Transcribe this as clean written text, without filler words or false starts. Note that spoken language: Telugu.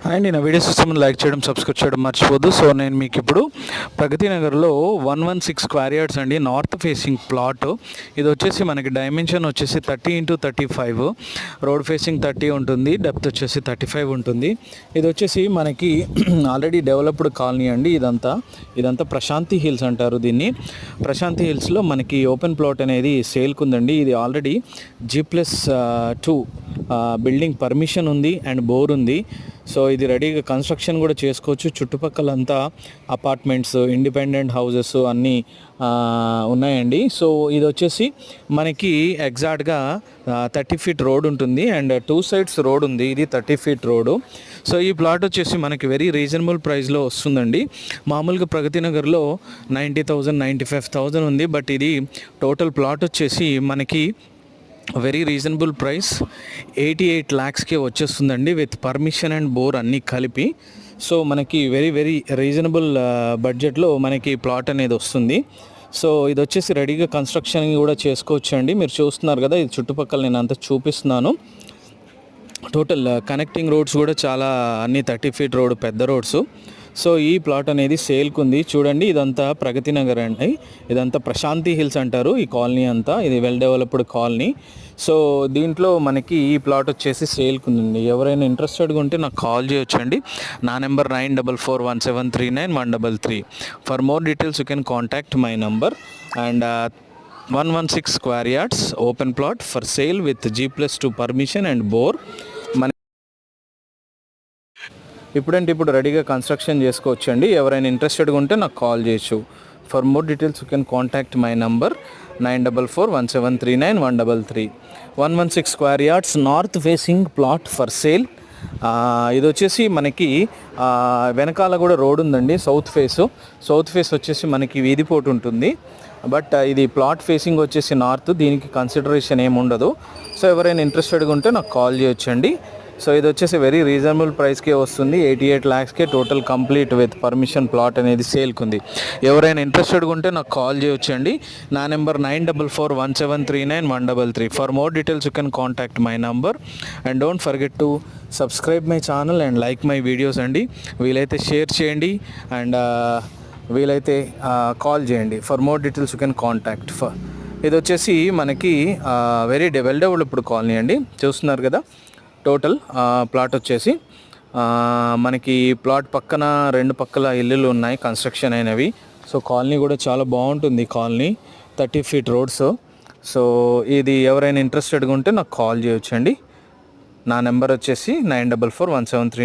అండ్ నా వీడియోస్ ఇస్తామని లైక్ చేయడం సబ్స్క్రైబ్ చేయడం మర్చిపోదు. సో నేను మీకు ఇప్పుడు ప్రగతి నగర్లో 116 స్క్వేర్ యార్డ్స్ అండి, నార్త్ ఫేసింగ్ ప్లాట్. ఇది వచ్చేసి మనకి డైమెన్షన్ వచ్చేసి 30x35, రోడ్ ఫేసింగ్ 30 ఉంటుంది, డెప్త్ వచ్చేసి 35 ఉంటుంది. ఇది వచ్చేసి మనకి ఆల్రెడీ డెవలప్డ్ కాలనీ అండి. ఇదంతా ప్రశాంతి హిల్స్ అంటారు దీన్ని. ప్రశాంతి హిల్స్లో మనకి ఓపెన్ ప్లాట్ అనేది సేల్కి ఉందండి. ఇది ఆల్రెడీ G+2 బిల్డింగ్ పర్మిషన్ ఉంది అండ్ బోర్ ఉంది. సో ఇది రెడీగా కన్స్ట్రక్షన్ కూడా చేసుకోవచ్చు. చుట్టుపక్కలంతా అపార్ట్మెంట్స్, ఇండిపెండెంట్ హౌజెస్ అన్నీ ఉన్నాయండి. సో ఇది వచ్చేసి మనకి ఎగ్జాక్ట్గా 30 ఫీట్ రోడ్ ఉంటుంది అండ్ 2 సైడ్స్ రోడ్ ఉంది. ఇది 30 ఫీట్ రోడ్. సో ఈ ప్లాట్ వచ్చేసి మనకి వెరీ రీజనబుల్ ప్రైస్లో వస్తుందండి. మామూలుగా ప్రగతి నగర్లో 90,000 95,000 ఉంది, బట్ ఇది టోటల్ ప్లాట్ వచ్చేసి మనకి వెరీ రీజనబుల్ ప్రైస్ 88 lakhsకే వచ్చేస్తుందండి, విత్ పర్మిషన్ అండ్ బోర్ అన్నీ కలిపి. సో మనకి వెరీ రీజనబుల్ బడ్జెట్లో మనకి ప్లాట్ అనేది వస్తుంది. సో ఇది వచ్చేసి రెడీగా కన్స్ట్రక్షన్ కూడా చేసుకోవచ్చు అండి. మీరు చూస్తున్నారు కదా, ఇది చుట్టుపక్కల నేను అంతా చూపిస్తున్నాను. టోటల్ కనెక్టింగ్ రోడ్స్ కూడా చాలా అన్ని 30 ఫీట్ రోడ్, పెద్ద రోడ్స్. సో ఈ ప్లాట్ అనేది సేల్కి ఉంది. చూడండి, ఇదంతా ప్రగతి నగర్ అండి. ఇదంతా ప్రశాంతి హిల్స్ అంటారు ఈ కాలనీ అంతా. ఇది వెల్ డెవలప్డ్ కాలనీ. సో దీంట్లో మనకి ఈ ప్లాట్ వచ్చేసి సేల్కి ఉందండి. ఎవరైనా ఇంట్రెస్టెడ్గా ఉంటే నాకు కాల్ చేయొచ్చండి. నా number 9441739133. For more details you can contact my number. And 116 square yards open plot for sale with G+2 permission and bore. ఇప్పుడు రెడీగా కన్స్ట్రక్షన్ చేసుకోవచ్చు అండి. ఎవరైనా ఇంట్రెస్టెడ్గా ఉంటే నాకు కాల్ చేయొచ్చు. For more details you can contact my number 9441739133. 116 square yards north facing plot for sale. ఇది వచ్చేసి మనకి వెనకాల కూడా రోడ్ ఉందండి. సౌత్ ఫేస్ వచ్చేసి మనకి వీధిపోటు ఉంటుంది, బట్ ఇది ప్లాట్ ఫేసింగ్ వచ్చేసి నార్త్. దీనికి కన్సిడరేషన్ ఏమి ఉండదు. సో ఎవరైనా ఇంట్రెస్టెడ్గా ఉంటే నాకు కాల్ చేయొచ్చండి. సో ఇది వచ్చేసి వెరీ రీజనబుల్ ప్రైస్కే వస్తుంది. 88 lakhsకే total complete with permission plot అనేది సేల్కి ఉంది. ఎవరైనా ఇంట్రెస్టెడ్గా ఉంటే నాకు కాల్ చేయొచ్చండి. నా number 9441739133. For more details you can contact my number. And don't forget to subscribe my channel and like my videos అండి. వీలైతే షేర్ చేయండి అండ్ వీలైతే కాల్ చేయండి. For more details you can contact. ఇది వచ్చేసి మనకి వెరీ వెల్ డెవలప్డ్ కాలనీ అండి. చూస్తున్నారు కదా, టోటల్ ప్లాట్ వచ్చేసి మనకి ప్లాట్ పక్కన 2 పక్కల ఇల్లులు ఉన్నాయి కన్స్ట్రక్షన్ అయినవి. సో కాలనీ కూడా చాలా బాగుంటుంది. Colony 30 feet roads. సో ఇది ఎవరైనా ఇంట్రెస్టెడ్గా ఉంటే నాకు కాల్ చేయొచ్చండి. నా నెంబర్ వచ్చేసి 944173